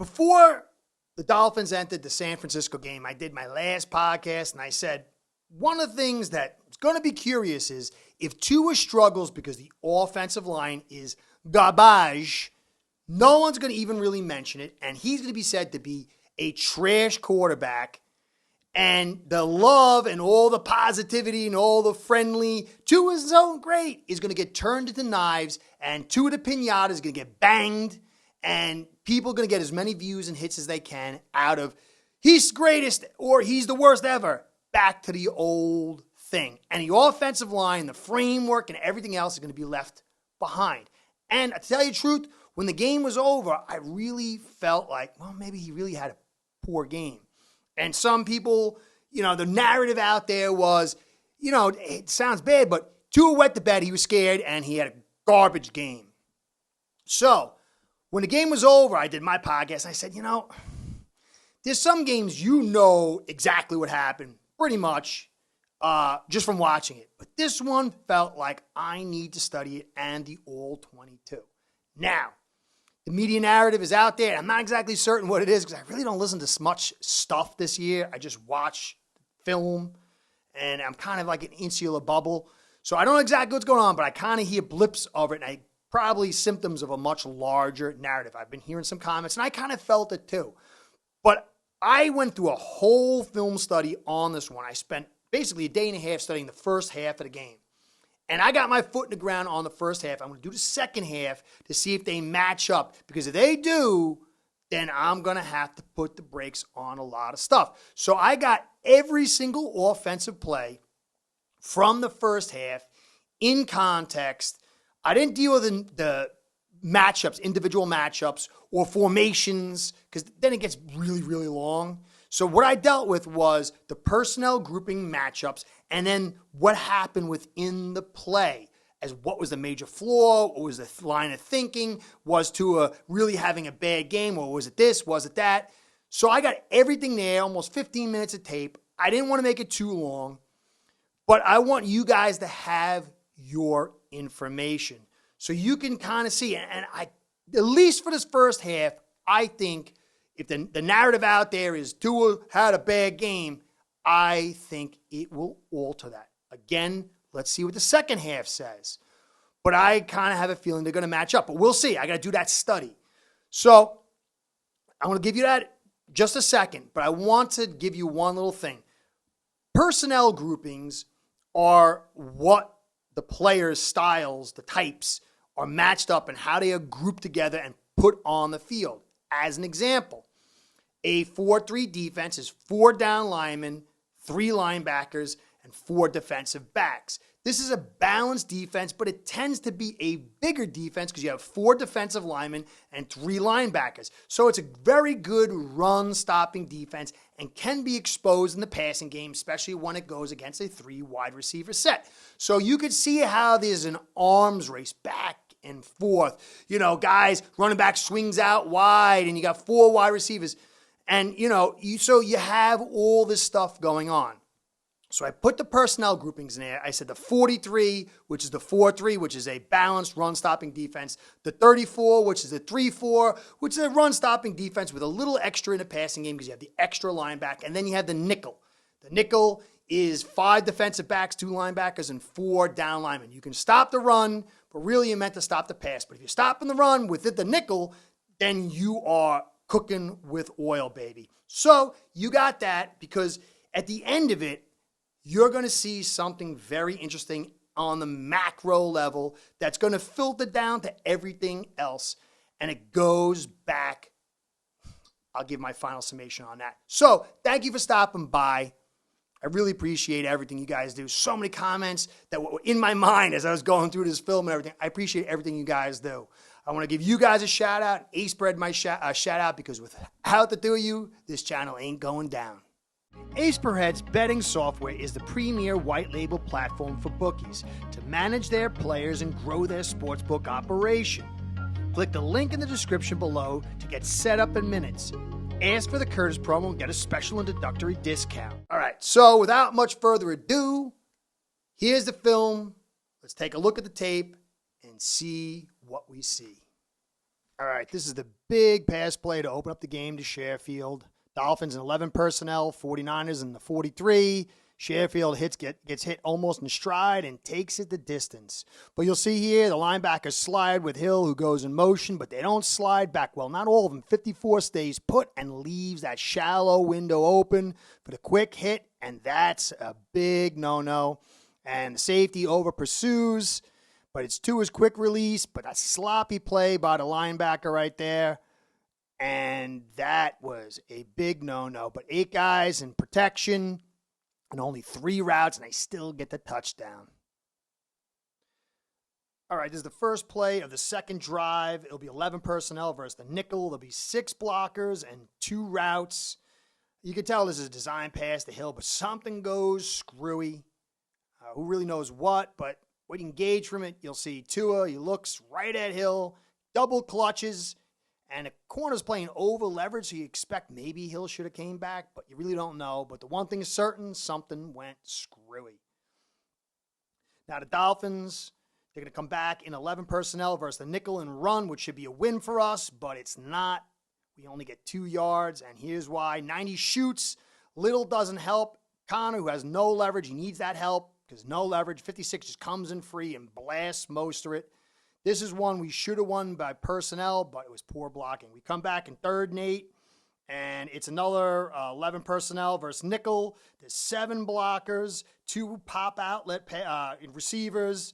before the Dolphins entered the San Francisco game, I did my last podcast, and I said, one of the things that's going to be curious is if Tua struggles because the offensive line is garbage, no one's going to even really mention it, and he's going to be said to be a trash quarterback, and the love and all the positivity and all the friendly, Tua's so great, is going to get turned into knives, and Tua the Pinata is going to get banged, and people are going to get as many views and hits as they can out of he's greatest or he's the worst ever, back to the old thing. And the offensive line, the framework, and everything else is going to be left behind. And to tell you the truth, when the game was over, I really felt like, well, maybe he really had a poor game. And some people, the narrative out there was, it sounds bad, but Tua wet the bed. He was scared, and he had a garbage game. So when the game was over, I did my podcast. I said, there's some games exactly what happened, pretty much, just from watching it. But this one felt like I need to study it and the all-22. Now, the media narrative is out there. I'm not exactly certain what it is because I really don't listen to much stuff this year. I just watch film, and I'm kind of like an insular bubble. So I don't know exactly what's going on, but I kind of hear blips of it, and probably symptoms of a much larger narrative. I've been hearing some comments, and I kind of felt it too. But I went through a whole film study on this one. I spent basically a day and a half studying the first half of the game. And I got my foot in the ground on the first half. I'm going to do the second half to see if they match up. Because if they do, then I'm going to have to put the brakes on a lot of stuff. So I got every single offensive play from the first half in context. I didn't deal with the matchups, individual matchups, or formations, because then it gets really, really long. So what I dealt with was the personnel grouping matchups, and then what happened within the play as what was the major flaw, what was the line of thinking, was Tua really having a bad game, or was it this, was it that? So I got everything there, almost 15 minutes of tape. I didn't want to make it too long, but I want you guys to have your information so you can kind of see. And I, at least for this first half, I think if the narrative out there is Tua had a bad game, I think it will alter that. Again, let's see what the second half says. But I kind of have a feeling they're going to match up. But we'll see. I got to do that study. So I'm going to give you that just a second. But I want to give you one little thing. Personnel groupings are what the players' styles, the types, are matched up and how they are grouped together and put on the field. As an example, a 4-3 defense is 4 down linemen, 3 linebackers, and 4 defensive backs. This is a balanced defense, but it tends to be a bigger defense because you have 4 defensive linemen and 3 linebackers. So it's a very good run-stopping defense and can be exposed in the passing game, especially when it goes against a 3 wide receiver set. So you could see how there's an arms race back and forth. Guys, running back swings out wide, and you got 4 wide receivers. And, so you have all this stuff going on. So I put the personnel groupings in there. I said the 43, which is the 4-3, which is a balanced run-stopping defense. The 34, which is a 3-4, which is a run-stopping defense with a little extra in the passing game because you have the extra linebacker. And then you have the nickel. The nickel is 5 defensive backs, 2 linebackers, and 4 down linemen. You can stop the run, but really you're meant to stop the pass. But if you're stopping the run with the nickel, then you are cooking with oil, baby. So you got that because at the end of it, you're going to see something very interesting on the macro level that's going to filter down to everything else. And it goes back. I'll give my final summation on that. So thank you for stopping by. I really appreciate everything you guys do. So many comments that were in my mind as I was going through this film and everything. I appreciate everything you guys do. I want to give you guys a shout out. A-Spread my shout out because without the 2 of you, this channel ain't going down. A-Spread's betting software is the premier white label platform for bookies to manage their players and grow their sportsbook operation. Click the link in the description below to get set up in minutes. Ask for the Curtis promo and get a special introductory discount. All right, so without much further ado, here's the film. Let's take a look at the tape and see what we see. All right, this is the big pass play to open up the game to Sheffield. Dolphins in 11 personnel, 49ers in the 43. Sheffield gets hit almost in stride and takes it the distance. But you'll see here the linebackers slide with Hill, who goes in motion, but they don't slide back well. Not all of them. 54 stays put and leaves that shallow window open for the quick hit, and that's a big no-no. And the safety over pursues, but it's Tua's quick release, but a sloppy play by the linebacker right there. And that was a big no-no. But 8 guys in protection and only 3 routes, and they still get the touchdown. All right, this is the first play of the second drive. It'll be 11 personnel versus the nickel. There'll be 6 blockers and 2 routes. You can tell this is a design pass to Hill, but something goes screwy. Who really knows what, but when you engage from it, you'll see Tua. He looks right at Hill, double clutches, and the corner's playing over leverage, so you expect maybe Hill should have came back, but you really don't know. But the one thing is certain, something went screwy. Now the Dolphins, they're going to come back in 11 personnel versus the nickel and run, which should be a win for us, but it's not. We only get 2 yards, and here's why. 90 shoots. Little doesn't help. Connor, who has no leverage, he needs that help because no leverage. 56 just comes in free and blasts Mostert. This is one we should have won by personnel, but it was poor blocking. We come back in 3rd and 8, and it's another 11 personnel versus nickel. There's 7 blockers, 2 pop outlet receivers,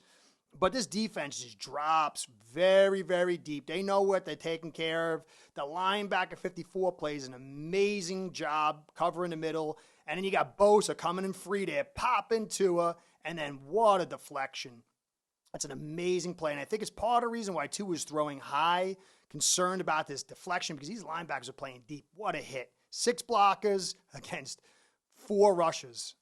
but this defense just drops very, very deep. They know what they're taking care of. The linebacker 54 plays an amazing job covering the middle, and then you got Bosa coming in free there, popping Tua, and then what a deflection. That's an amazing play, and I think it's part of the reason why Tua was throwing high, concerned about this deflection, because these linebackers are playing deep. What a hit. 6 blockers against 4 rushers.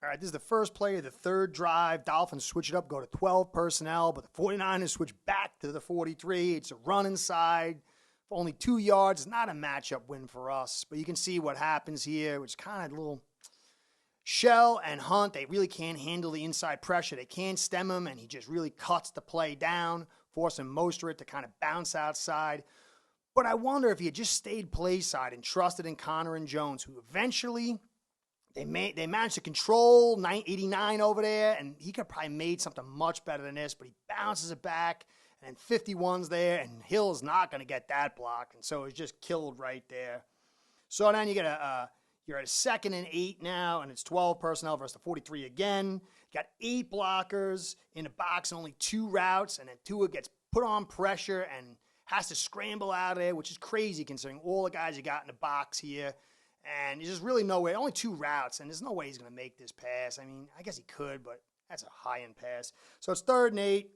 All right, this is the first play of the 3rd drive. Dolphins switch it up, go to 12 personnel, but the 49ers switch back to the 43. It's a run inside for only 2 yards. It's not a matchup win for us, but you can see what happens here, which is kind of a little... Shell and Hunt, they really can't handle the inside pressure. They can't stem him, and he just really cuts the play down, forcing Mostert to kind of bounce outside. But I wonder if he had just stayed play side and trusted in Connor and Jones, who eventually they managed to control 89 over there, and he could have probably made something much better than this, but he bounces it back, and 51's there, and Hill's not going to get that block, and so it's just killed right there. So then you get you're at a 2nd and 8 now, and it's 12 personnel versus the 43 again. You got 8 blockers in the box and only 2 routes, and then Tua gets put on pressure and has to scramble out of there, which is crazy considering all the guys you got in the box here. And there's just really no way. Only 2 routes, and there's no way he's going to make this pass. I mean, I guess he could, but that's a high-end pass. So it's 3rd and 8,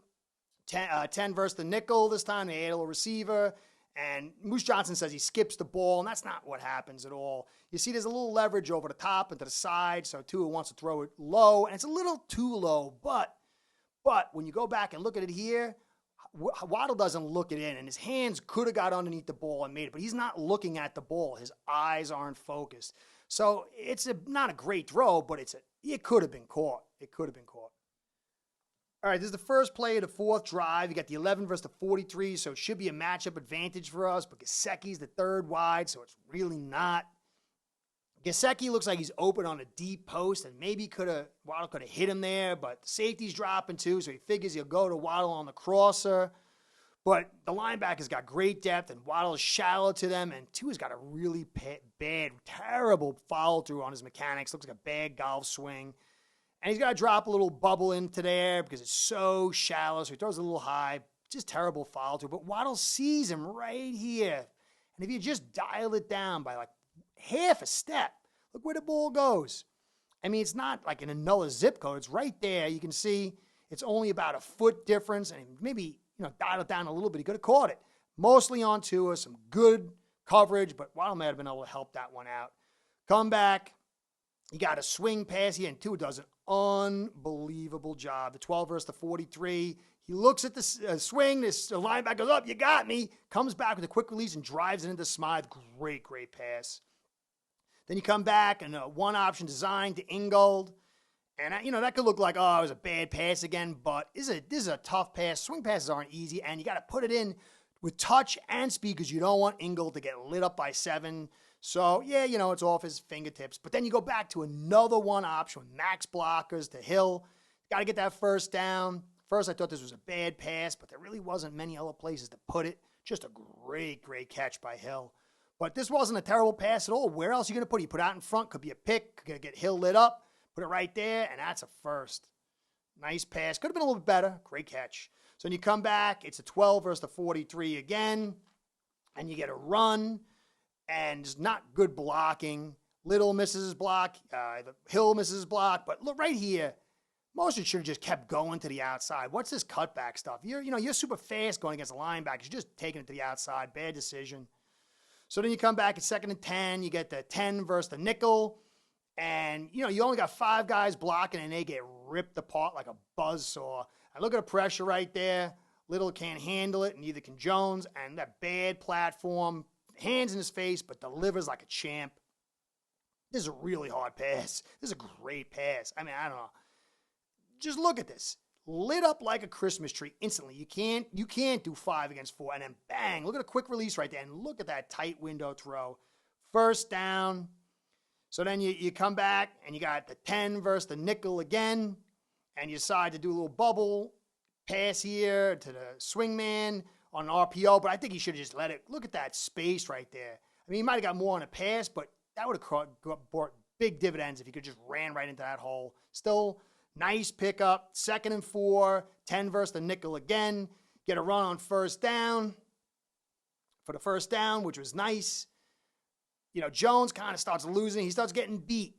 10 versus the nickel this time. They add a little receiver. And Moose Johnson says he skips the ball, and that's not what happens at all. You see there's a little leverage over the top and to the side, so Tua wants to throw it low, and it's a little too low. But when you go back and look at it here, Waddle doesn't look it in, and his hands could have got underneath the ball and made it, but he's not looking at the ball. His eyes aren't focused. So it's not a great throw, but it could have been caught. It could have been caught. All right, this is the first play of the 4th drive. You got the 11 versus the 43, so it should be a matchup advantage for us, but Gesicki's the 3rd wide, so it's really not. Gesicki looks like he's open on a deep post, and maybe Waddle could have hit him there, but the safety's dropping too, so he figures he'll go to Waddle on the crosser. But the linebackers got great depth, and Waddle is shallow to them, and Tua's got a really bad, terrible follow-through on his mechanics. Looks like a bad golf swing. And he's got to drop a little bubble into there because it's so shallow, so he throws a little high. Just terrible follow-through. But Waddle sees him right here. And if you just dial it down by like half a step, look where the ball goes. I mean, it's not like in another zip code. It's right there. You can see it's only about a foot difference. And maybe, dial it down a little bit. He could have caught it. Mostly on Tua, some good coverage, but Waddle might have been able to help that one out. Come back. You got a swing pass here, and Tua does an unbelievable job. The 12 versus the 43. He looks at the swing. The linebacker goes up. You got me. Comes back with a quick release and drives it into Smythe. Great, great pass. Then you come back and a one-option design to Ingold. And, that could look like, oh, it was a bad pass again, but this is a tough pass. Swing passes aren't easy, and you got to put it in with touch and speed because you don't want Ingle to get lit up by 7. So, yeah, it's off his fingertips. But then you go back to another one option with max blockers to Hill. Got to get that first down. First, I thought this was a bad pass, but there really wasn't many other places to put it. Just a great, great catch by Hill. But this wasn't a terrible pass at all. Where else are you going to put it? You put it out in front. Could be a pick. Could get Hill lit up. Put it right there, and that's a first. Nice pass. Could have been a little bit better. Great catch. So when you come back, it's a 12 versus the 43 again, and you get a run, and it's not good blocking. Little misses his block. Hill misses his block. But look right here. Most of it should have just kept going to the outside. What's this cutback stuff? You're super fast going against the linebackers. You're just taking it to the outside. Bad decision. So then you come back at 2nd and 10. You get the 10 versus the nickel. And, you only got 5 guys blocking, and they get ripped apart like a buzzsaw. And look at the pressure right there. Little can't handle it, and neither can Jones. And that bad platform, hands in his face, but delivers like a champ. This is a really hard pass. This is a great pass. I mean, I don't know. Just look at this. Lit up like a Christmas tree instantly. You can't do 5 against 4. And then bang, look at a quick release right there. And look at that tight window throw. First down. So then you come back and you got the 10 versus the nickel again. And you decide to do a little bubble pass here to the swing man on an RPO. But I think he should have just let it. Look at that space right there. I mean, he might have got more on a pass, but that would have brought big dividends if he could just ran right into that hole. Still, nice pickup. 2nd and 4. 10 versus the nickel again. Get a run on first down. For the first down, which was nice. Jones kind of starts losing. He starts getting beat.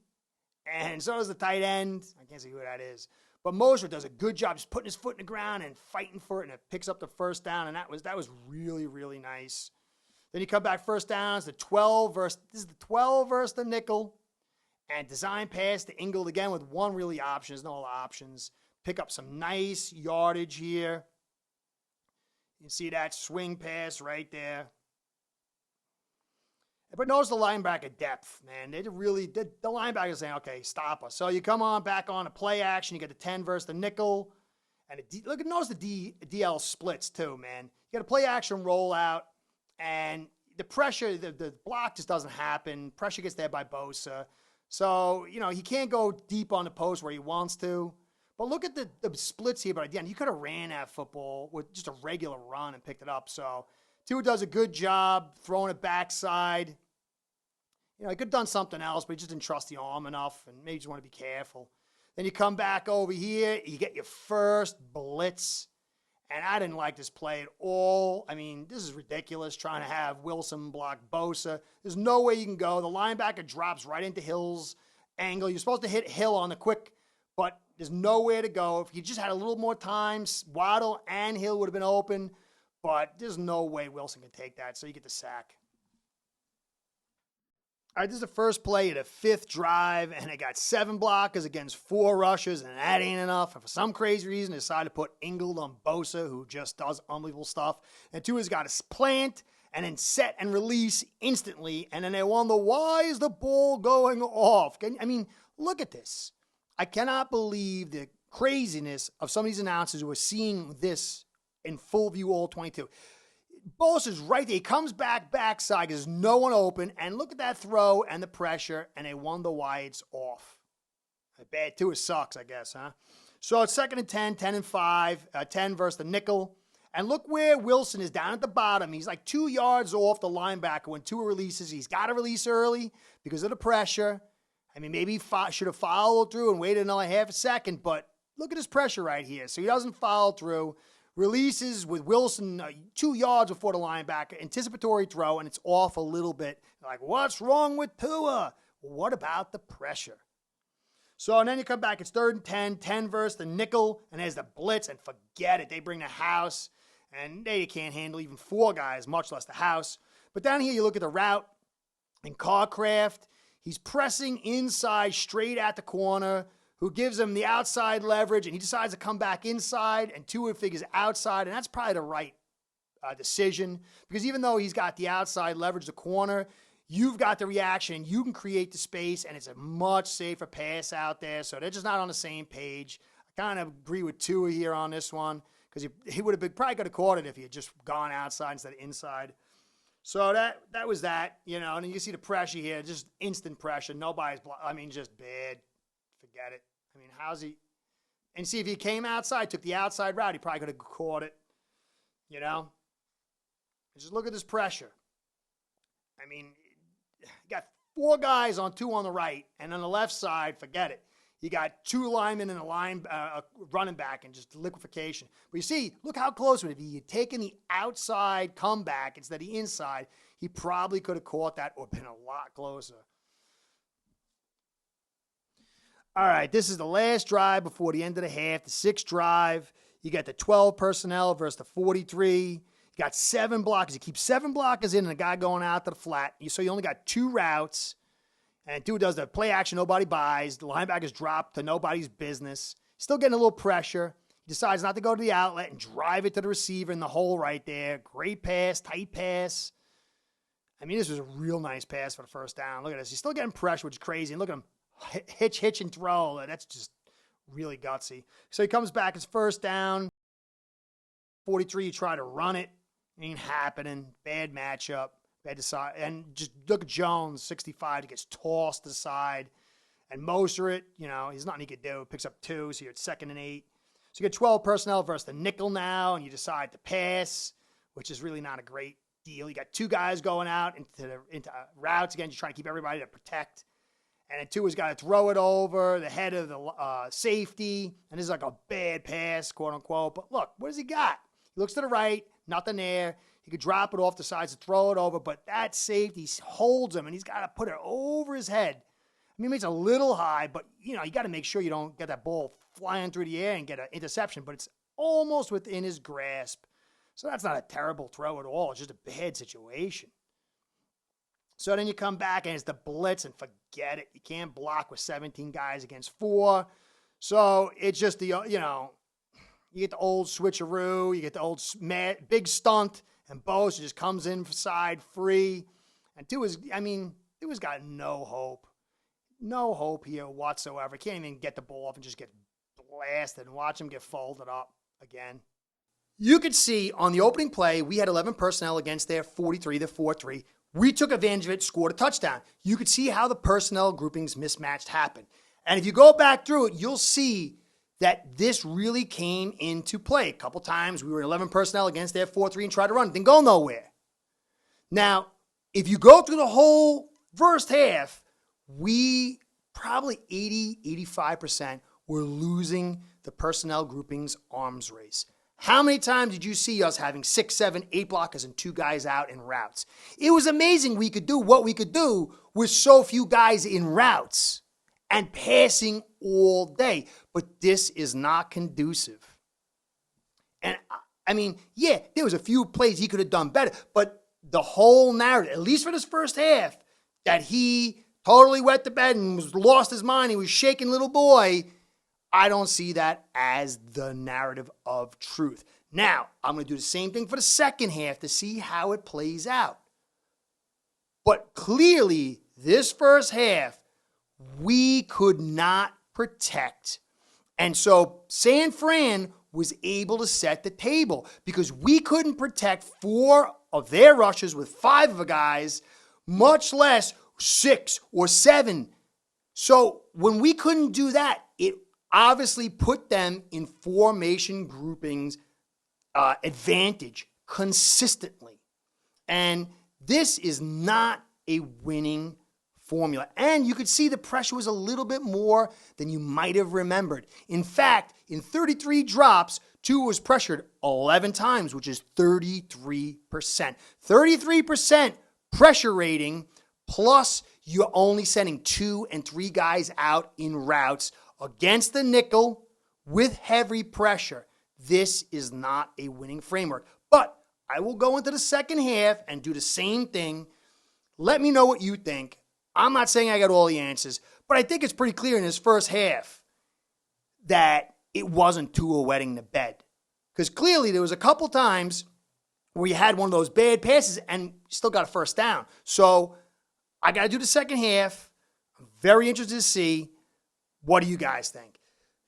And so does the tight end. I can't see who that is. But Mosher does a good job just putting his foot in the ground and fighting for it, and it picks up the first down, and that was really, really nice. Then you come back first down. It's the 12 versus the nickel. And design pass to Ingle again with one really option. There's no other options. Pick up some nice yardage here. You can see that swing pass right there. But notice the linebacker depth, man. The linebackers saying, okay, stop us. So you come on back on a play action. You get the 10 versus the nickel. And notice the DL splits too, man. You got a play action rollout. And the pressure, the block just doesn't happen. Pressure gets there by Bosa. So, he can't go deep on the post where he wants to. But look at the splits here. But again, you could have ran that football with just a regular run and picked it up. So, Tua does a good job throwing it backside. He could have done something else, but he just didn't trust the arm enough, and maybe just want to be careful. Then you come back over here. You get your first blitz. And I didn't like this play at all. I mean, this is ridiculous trying to have Wilson block Bosa. There's no way you can go. The linebacker drops right into Hill's angle. You're supposed to hit Hill on the quick, but there's nowhere to go. If you just had a little more time, Waddle and Hill would have been open, but there's no way Wilson can take that, so you get the sack. All right, this is the first play of the 5th drive, and they got 7 blockers against 4 rushers, and that ain't enough. And for some crazy reason, they decided to put Ingle on Bosa, who just does unbelievable stuff. And Tua's got to plant and then set and release instantly, and then they wonder, why is the ball going off? Look at this. I cannot believe the craziness of some of these announcers who are seeing this in full view all 22. Bosa's right there. He comes backside because there's no one open. And look at that throw and the pressure, and they wonder why it's off. Bad Tua sucks, I guess, huh? So it's 2nd and 10, 10 and 5, 10 versus the nickel. And look where Wilson is down at the bottom. He's like 2 yards off the linebacker when Tua releases. He's got to release early because of the pressure. I mean, maybe he should have followed through and waited another half a second, but look at his pressure right here. So he doesn't follow through. Releases with Wilson 2 yards before the linebacker. Anticipatory throw, and it's off a little bit. Like, what's wrong with Tua? Well, what about the pressure? So, and then you come back. It's 3rd and 10. 10 versus the nickel, and there's the blitz, and forget it. They bring the house, and they can't handle even 4 guys, much less the house. But down here, you look at the route, and Carcraft, he's pressing inside straight at the corner, who gives him the outside leverage, and he decides to come back inside, and Tua figures outside, and that's probably the right decision, because even though he's got the outside leverage, the corner, you've got the reaction. You can create the space, and it's a much safer pass out there. So they're just not on the same page. I kind of agree with Tua here on this one because he would have been probably could have caught it if he had just gone outside instead of inside. So that was that, and then you can see the pressure here, just instant pressure. Nobody's, just bad. Forget it. How's he? And see, if he came outside, took the outside route, he probably could have caught it, Just look at this pressure. You got 4 guys on 2 on the right, and on the left side, forget it. You got 2 linemen and a running back and just liquefaction. But you see, look how close it is. If he had taken the outside comeback instead of the inside, he probably could have caught that or been a lot closer. All right, this is the last drive before the end of the half, the 6th drive. You got the 12 personnel versus the 43. You got 7 blockers. You keep 7 blockers in and a guy going out to the flat. So you only got 2 routes. And Tua does the play action nobody buys. The linebackers drop to nobody's business. Still getting a little pressure. He decides not to go to the outlet and drive it to the receiver in the hole right there. Great pass, tight pass. This was a real nice pass for the first down. Look at this. He's still getting pressure, which is crazy. And look at him. Hitch, and throw. That's just really gutsy. So he comes back. It's first down. 43, you try to run it. Ain't happening. Bad matchup. Bad decide. And just look at Jones, 65. He gets tossed to the side. And Mostert, he's nothing he could do. Picks up 2, so you're at 2nd and 8. So you get 12 personnel versus the nickel now, and you decide to pass, which is really not a great deal. You got 2 guys going out into routes. Again, you're trying to keep everybody to protect. And then Tua's got to throw it over the head of the safety. And this is like a bad pass, quote unquote. But look, what does he got? He looks to the right, nothing there. He could drop it off the sides to throw it over, but that safety holds him, and he's got to put it over his head. It's a little high, but, you got to make sure you don't get that ball flying through the air and get an interception, but it's almost within his grasp. So that's not a terrible throw at all. It's just a bad situation. So then you come back, and it's the blitz, and forget it. You can't block with 17 guys against 4. So it's just you get the old switcheroo, you get the old big stunt, and Bosa just comes inside free. And Tua's got no hope. No hope here whatsoever. Can't even get the ball off and just get blasted and watch him get folded up again. You could see on the opening play, we had 11 personnel against their 43, the 4-3. We took advantage of it, scored a touchdown. You could see how the personnel groupings mismatched happened. And if you go back through it, you'll see that this really came into play. A couple times we were 11 personnel against their 4-3 and tried to run. It didn't go nowhere. Now, if you go through the whole first half, we probably 85% were losing the personnel groupings arms race. How many times did you see us having 6, 7, 8 blockers and 2 guys out in routes? It was amazing we could do what we could do with so few guys in routes and passing all day. But this is not conducive. And there was a few plays he could have done better, but the whole narrative, at least for this first half, that he totally wet the bed and lost his mind, he was shaking little boy, I don't see that as the narrative of truth. Now, I'm going to do the same thing for the second half to see how it plays out. But clearly, this first half, we could not protect. And so San Fran was able to set the table because we couldn't protect 4 of their rushes with 5 of the guys, much less 6 or 7. So when we couldn't do that, it obviously put them in formation groupings advantage consistently. And this is not a winning formula. And you could see the pressure was a little bit more than you might have remembered. In fact, in 33 drops, Tua was pressured 11 times, which is 33%. 33% pressure rating, plus you're only sending 2 and 3 guys out in routes against the nickel with heavy pressure. This is not a winning framework. But I will go into the second half and do the same thing. Let me know what you think. I'm not saying I got all the answers, but I think it's pretty clear in this first half that it wasn't Tua wetting the bed. Because clearly there was a couple times where you had one of those bad passes and still got a first down. So I got to do the second half. I'm very interested to see, what do you guys think?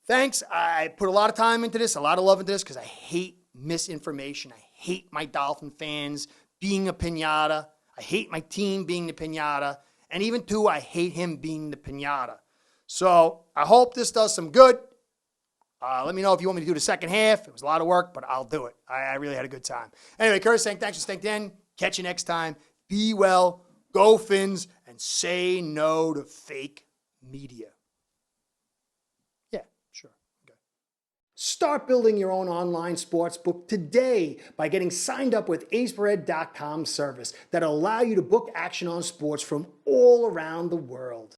Thanks. I put a lot of time into this, a lot of love into this, because I hate misinformation. I hate my Dolphin fans being a pinata. I hate my team being the pinata. And even too, I hate him being the pinata. So I hope this does some good. Let me know if you want me to do the second half. It was a lot of work, but I'll do it. I really had a good time. Anyway, Curtis saying thanks for staying in. Catch you next time. Be well, go Fins, and say no to fake media. Yeah, sure. Okay. Start building your own online sportsbook today by getting signed up with aceperhead.com service that'll allow you to book action on sports from all around the world.